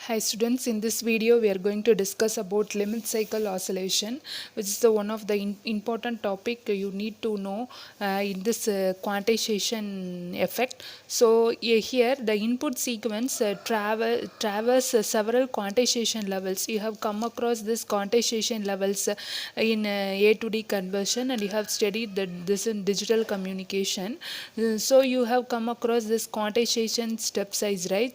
Hi students, in this video we are going to discuss about limit cycle oscillation, which is the one of the important topic you need to know in this quantization effect. So here the input sequence traverse several quantization levels. You have come across this quantization levels in A to D conversion, and you have studied this in digital communication. So you have come across this quantization step size, right?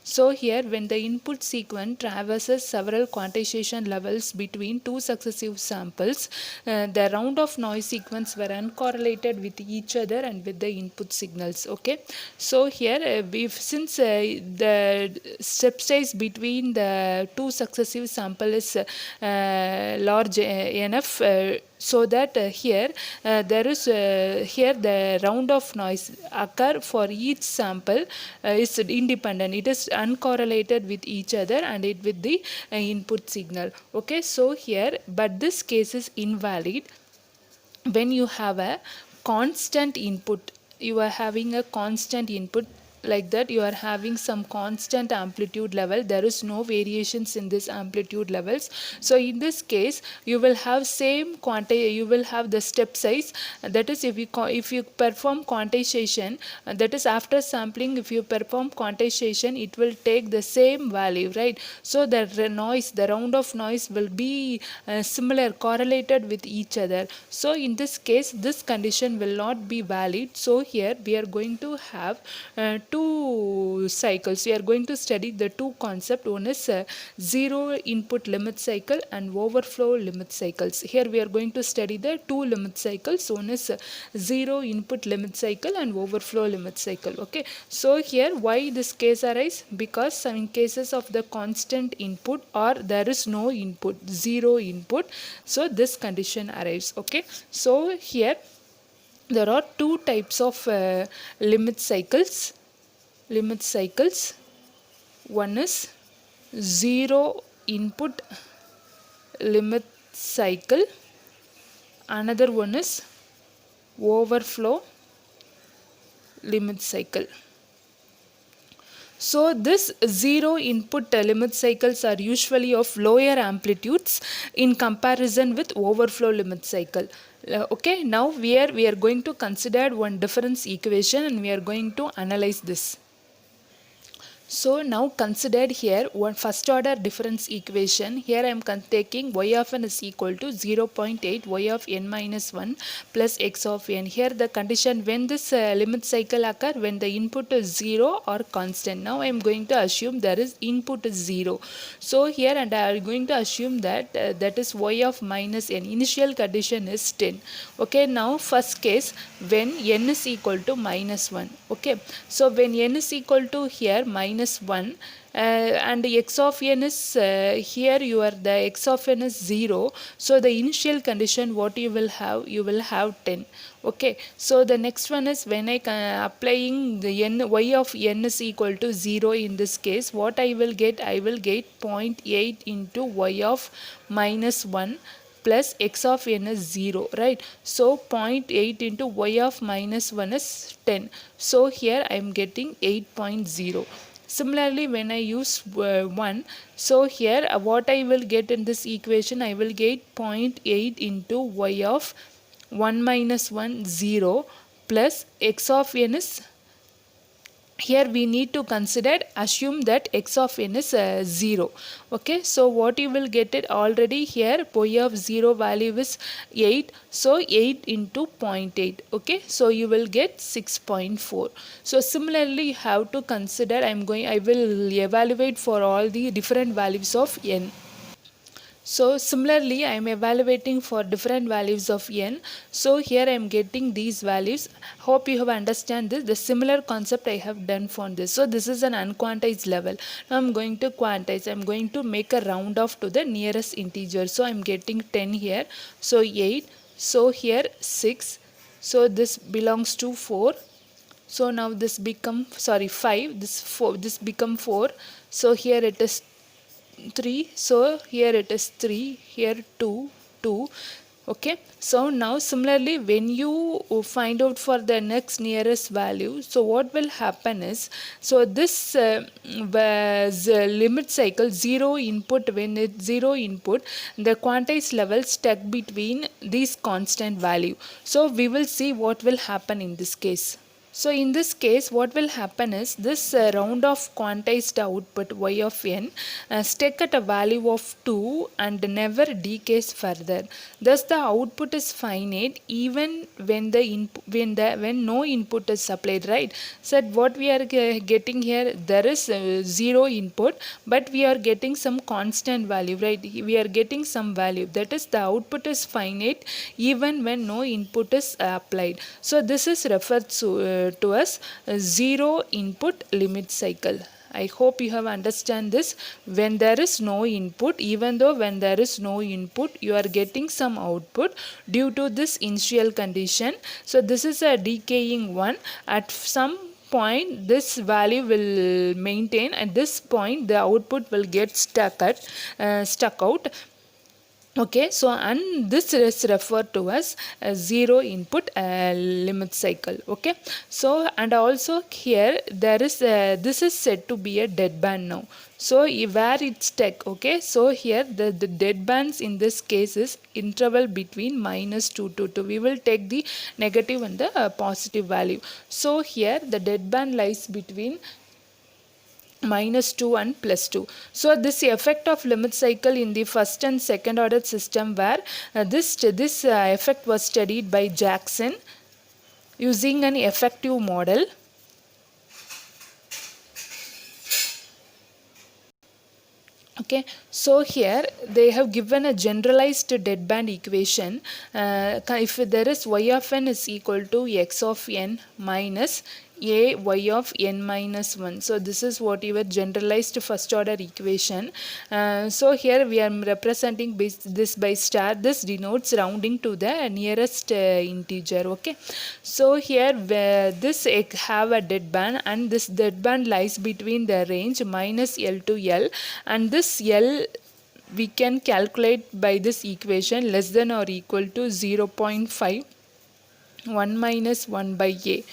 So here when the input sequence traverses several quantization levels between two successive samples, the round of noise sequence were uncorrelated with each other and with the input signals. Okay, so here since the step size between the two successive samples is large enough, so that here there is here the round of noise occur for each sample is independent. It is uncorrelated with each other and it with the input signal. Okay, so here but this case is invalid when you have a constant input. You are having a constant input, like that you are having some constant amplitude level. There is no variations in this amplitude levels. So in this case you will have same quantity, you will have the step size, that is if you perform quantization, that is after sampling, if you perform quantization it will take the same value, right? So the noise, the round of noise will be similar, correlated with each other. So in this case this condition will not be valid. So here we are going to have two cycles. We are going to study the two concepts. One is zero input limit cycle and overflow limit cycles. Here we are going to study the two limit cycles. One is zero input limit cycle and overflow limit cycle. Okay, so here why this case arise? Because in cases of the constant input or there is no input, zero input, so this condition arrives. Okay, so here there are two types of limit cycles. One is zero input limit cycle, another one is overflow limit cycle. So this zero input limit cycles are usually of lower amplitudes in comparison with overflow limit cycle. Okay, now we are going to consider one difference equation and we are going to analyze this. So now considered here one first order difference equation. Here I am taking y of n is equal to 0.8 y of n minus 1 plus x of n. Here the condition when this limit cycle occur, when the input is 0 or constant. Now I am going to assume there is input is 0. So here and I am going to assume that that is y of minus n. Initial condition is 10. Okay, now first case when n is equal to minus 1. Okay, so when n is equal to here minus 1 and x of n is here the x of n is 0. So the initial condition what you will have 10. Okay, so the next one is when I applying the y of n is equal to 0. In this case what I will get 0.8 into y of minus 1 plus x of n is 0, right? So 0.8 into y of minus 1 is 10. So here I am getting 8.0. Similarly, when I use 1, so here what I will get in this equation, I will get 0.8 into y of 1 minus 1, 0 plus x of n is, here we need to assume that x of n is 0. Okay, so what you will get it already here y of 0 value is 8. So 8 into 0.8. Okay, so you will get 6.4. So similarly you have to consider, I will evaluate for all the different values of n. So similarly I am evaluating for different values of n. So here I am getting these values. Hope you have understand this. The similar concept I have done for this. So this is an unquantized level. Now I am going to quantize. I am going to make a round off to the nearest integer. So I am getting 10 here. So 8. So here 6. So this belongs to 4. So now this become 5. This 4. This become 4. So here it is 3. So here it is 3, here 2, 2. Okay, so now similarly when you find out for the next nearest value, so what will happen is, so this was limit cycle zero input, when it's zero input the quantized level stuck between these constant value. So we will see what will happen in this case. So in this case what will happen is this round of quantized output y of n stuck at a value of 2 and never decays further. Thus the output is finite even when the when no input is supplied, right? So what we are getting here, there is zero input but we are getting some constant value, right? We are getting some value, that is the output is finite even when no input is applied. So this is referred to as zero input limit cycle. I hope you have understand this. When there is no input, even though when there is no input, you are getting some output due to this initial condition. So this is a decaying one. At some point this value will maintain, at this point the output will get stuck out. Okay, so and this is referred to as a zero input limit cycle. Okay, so and also here there is this is said to be a dead band now. So where it's stuck, okay, so here the dead bands in this case is interval between -2 to 2. We will take the negative and the positive value. So here the dead band lies between -2 and +2. So this effect of limit cycle in the first and second order system, where this effect was studied by Jackson using an effective model. Okay, so here they have given a generalized deadband equation. If there is y of n is equal to x of n minus a y of n minus 1. So this is what your generalized first order equation. So here we are representing this by star. This denotes rounding to the nearest integer. Okay, so here this have a dead band, and this dead band lies between the range minus L to L, and this L we can calculate by this equation less than or equal to 0.5 1 minus 1 by a.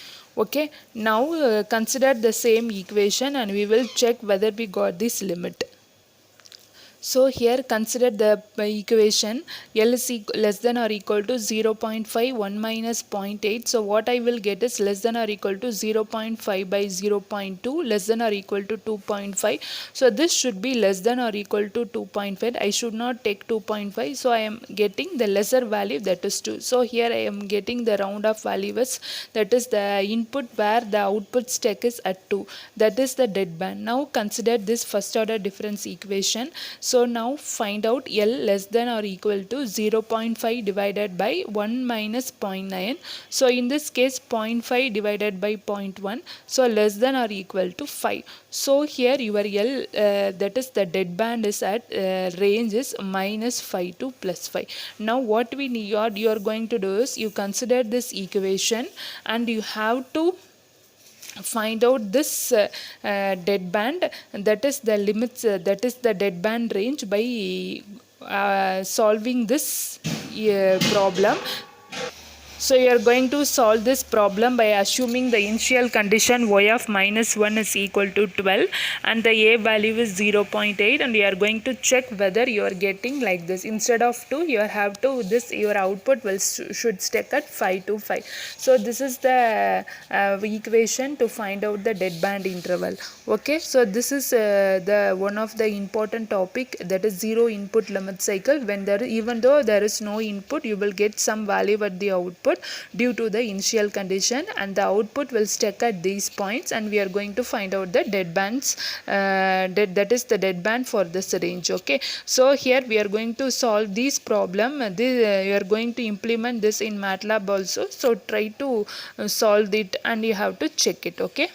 Okay, now consider the same equation and we will check whether we got this limit. So here consider the equation L is less than or equal to 0.5 1 minus 0.8. So what I will get is less than or equal to 0.5 by 0.2 less than or equal to 2.5. So this should be less than or equal to 2.5. I should not take 2.5. So I am getting the lesser value, that is 2. So here I am getting the round of value is, that is the input where the output stack is at 2. That is the dead band. Now consider this first order difference equation. So now find out L less than or equal to 0.5 divided by 1 minus 0.9. So in this case 0.5 divided by 0.1. So less than or equal to 5. So here your L that is the dead band is at range is -5 to +5. Now what we need, you are going to do is you consider this equation and you have to find out this dead band, that is the limits, that is the dead band range by solving this problem. So you are going to solve this problem by assuming the initial condition y of -1 is equal to 12 and the a value is 0.8, and you are going to check whether you are getting like this. Instead of 2 you have to, this your output will should stack at 5 to 5. So this is the equation to find out the dead band interval. Okay, so this is the one of the important topic, that is zero input limit cycle. When there, even though there is no input, you will get some value at the output due to the initial condition, and the output will stack at these points, and we are going to find out the dead bands, that is the dead band for this range. Okay, so here we are going to solve this problem. You are going to implement this in MATLAB also, so try to solve it and you have to check it. Okay,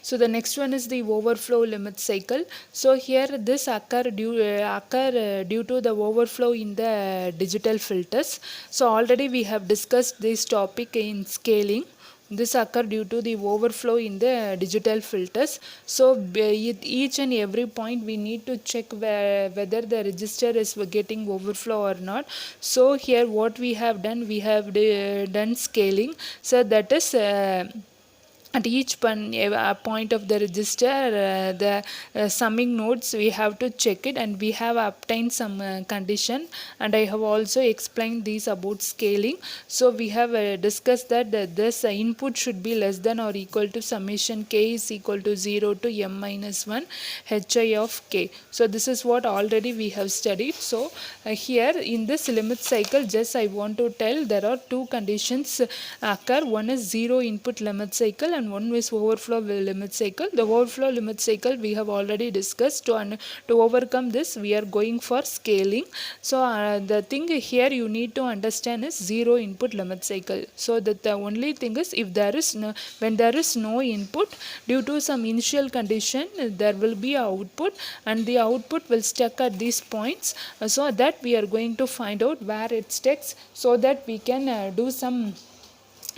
so the next one is the overflow limit cycle. So here this occur due to the overflow in the digital filters. So already we have discussed this topic in scaling. This occur due to the overflow in the digital filters. So each and every point we need to check whether the register is getting overflow or not. So here what we have done, we have done scaling. So that is at each point of the register, the summing nodes, we have to check it, and we have obtained some condition, and I have also explained these about scaling. So we have discussed that this input should be less than or equal to summation k is equal to 0 to m minus 1 hi of k. So this is what already we have studied. So here in this limit cycle, just I want to tell there are two conditions occur. One is zero input limit cycle and one is overflow limit cycle. The overflow limit cycle we have already discussed. To overcome this, we are going for scaling. So the thing here you need to understand is zero input limit cycle. So that the only thing is, if there is no, when there is no input, due to some initial condition there will be output, and the output will stuck at these points. So that we are going to find out where it sticks, so that we can do some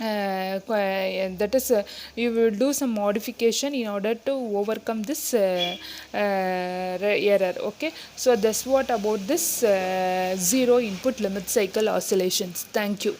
that is you will do some modification in order to overcome this error. Okay, so that's what about this zero input limit cycle oscillations. Thank you.